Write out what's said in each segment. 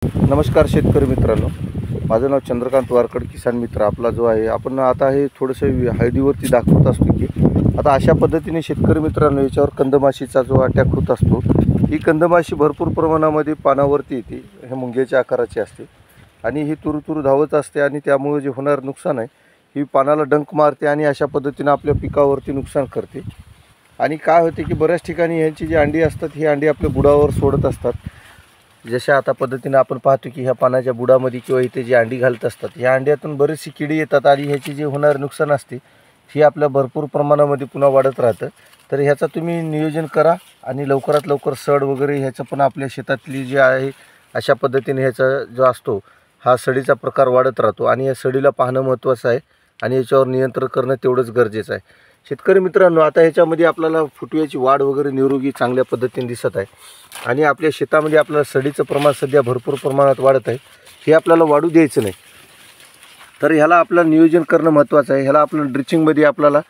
नमस्कार शेतकरी मित्रांनो, माझं नाव चंद्रकांत वारकड, किसान मित्र आपला जो आहे. आपण आता हे थोडंसं हळदीवरती दाखवत असतो की आता अशा पद्धतीने शेतकरी मित्रांनो याच्यावर कंदमाशीचा जो अटॅक होत असतो. ही कंदमाशी भरपूर प्रमाणामध्ये पानावरती येते, हे मुंग्याच्या आकाराची असते आणि ही तुरुतुरु धावत असते आणि त्यामुळे जे होणार नुकसान आहे ही पानाला डंक मारते आणि अशा पद्धतीने आपल्या पिकावरती नुकसान करते. आणि काय होते की बऱ्याच ठिकाणी ह्यांची जी अंडी असतात ही अंडी आपल्या बुडावर सोडत असतात. जशा आता पद्धतीने आपण पाहतो की ह्या पानाच्या बुडामध्ये किंवा इथे जी अंडी घालत असतात, ह्या अंड्यातून बरीचशी किडी येतात आणि ह्याची जे होणार नुकसान असते ही आपल्या भरपूर प्रमाणामध्ये पुन्हा वाढत राहतं. तर ह्याचा तुम्ही नियोजन करा आणि लवकरात लवकर सड वगैरे ह्याचं पण आपल्या शेतातली जी आहे अशा पद्धतीने ह्याचा जो असतो हा सडीचा प्रकार वाढत राहतो आणि या सडीला पाहणं महत्त्वाचं आहे आणि याच्यावर नियंत्रण करणं तेवढंच गरजेचं आहे. शेतकरी मित्रांनो, आता ह्याच्यामध्ये आपल्याला फुटव्याची वाढ वगैरे निरोगी चांगल्या पद्धतीने दिसत आहे आणि आपल्या शेतामध्ये आपल्याला सडीचं प्रमाण सध्या भरपूर प्रमाणात वाढत आहे. हे आपल्याला वाढू द्यायचं नाही. तर ह्याला आपलं नियोजन करणं महत्त्वाचं आहे. ह्याला आपलं ड्रिचिंगमध्ये आपल्याला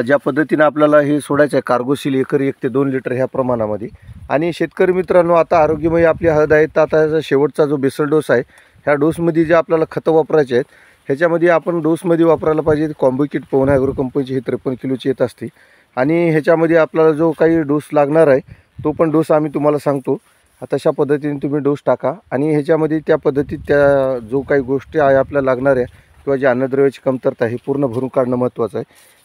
ज्या पद्धतीने आपल्याला हे सोडायचं आहे कार्गोशील एकरी 1 ते 2 लिटर ह्या प्रमाणामध्ये. आणि शेतकरी मित्रांनो, आता आरोग्यमय आपली हळद आहे, तर आता ह्याचा शेवटचा जो बेसल डोस आहे ह्या डोसमध्ये जे आपल्याला खतं वापरायचे आहेत ह्याच्यामध्ये आपण डोसमध्ये वापरायला पाहिजे कॉम्बो किट पवना ॲग्रो कंपनीची ही 53 किलोची येत असते आणि ह्याच्यामध्ये आपल्याला जो काही डोस लागणार आहे तो पण डोस आम्ही तुम्हाला सांगतो. तशा पद्धतीने तुम्ही डोस टाका आणि ह्याच्यामध्ये त्या पद्धतीत त्या जो काही गोष्टी आहे आपल्याला लागणाऱ्या किंवा जे अन्नद्रव्याची कमतरता आहे पूर्ण भरून काढणं महत्त्वाचं आहे.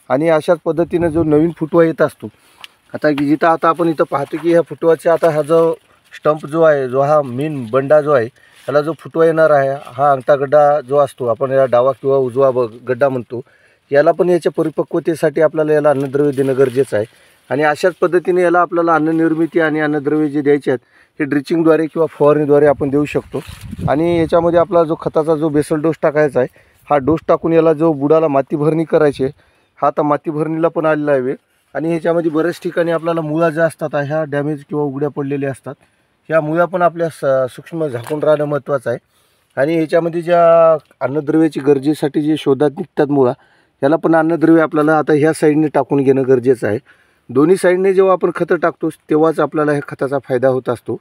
आणि अशाच पद्धतीने जो नवीन फुटवा येत असतो, आता जिथं आता आपण इथं पाहतो की ह्या फुटवाचा आता हा जो स्टंप जो आहे, जो हा मेन बंडा जो आहे त्याला जो फुटवा येणार आहे हा अंगठा गड्डा जो असतो, आपण याला डावा किंवा उजवा गड्डा म्हणतो, याला पण याच्या परिपक्वतेसाठी आपल्याला याला अन्नद्रव्य देणं गरजेचं आहे. आणि अशाच पद्धतीने याला आपल्याला अन्ननिर्मिती आणि अन्नद्रव्य जे द्यायचे आहेत हे ड्रिचिंगद्वारे किंवा फवारणीद्वारे आपण देऊ शकतो. आणि याच्यामध्ये आपला जो खताचा जो बेसल डोस टाकायचा आहे हा डोस टाकून याला जो बुडाला माती भरणी करायची आहे हा आता माती भरणीला पण आलेला आहे. आणि ह्याच्यामध्ये बऱ्याच ठिकाणी आपल्याला मुळा ज्या असतात ह्या डॅमेज किंवा उघड्या पडलेल्या असतात, ह्या मुळा पण आपल्या सूक्ष्म झाकून राहणं महत्त्वाचं आहे. आणि ह्याच्यामध्ये ज्या अन्नद्रव्याची गरजेसाठी जे शोधात निघतात मुळा, याला पण अन्नद्रव्य आपल्याला आता ह्या साईडने टाकून घेणं गरजेचं आहे. दोन्ही साईडने जेव्हा आपण खतं टाकतो तेव्हाच आपल्याला ह्या खताचा फायदा होत असतो.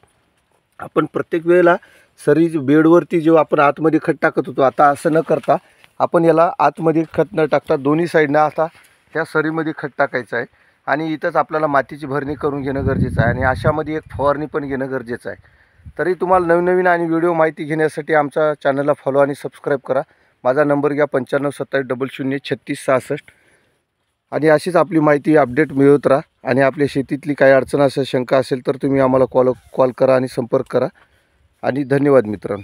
आपण प्रत्येक वेळेला सरी बेडवरती जेव्हा आपण आतमध्ये खत टाकत होतो, आता असं न करता आपण याला आतमध्ये खत न टाकता दोन्ही साईडनं आता ह्या सरीमध्ये खत टाकायचं आहे आणि इथंच आपल्याला मातीची भरणी करून घेणं गरजेचं आहे आणि अशामध्ये एक फवारणी पण घेणं गरजेचं आहे. तरी तुम्हाला नवीन आणि व्हिडिओ माहिती घेण्यासाठी आमच्या चॅनलला फॉलो आणि सबस्क्राईब करा. माझा नंबर घ्या 9527003666 आणि अशीच आपली माहिती अपडेट मिळवत राहा. आणि आपल्या शेतीतली काही अडचण असेल, शंका असेल तर तुम्ही आम्हाला कॉल करा आणि संपर्क करा. आणि धन्यवाद मित्रांनो.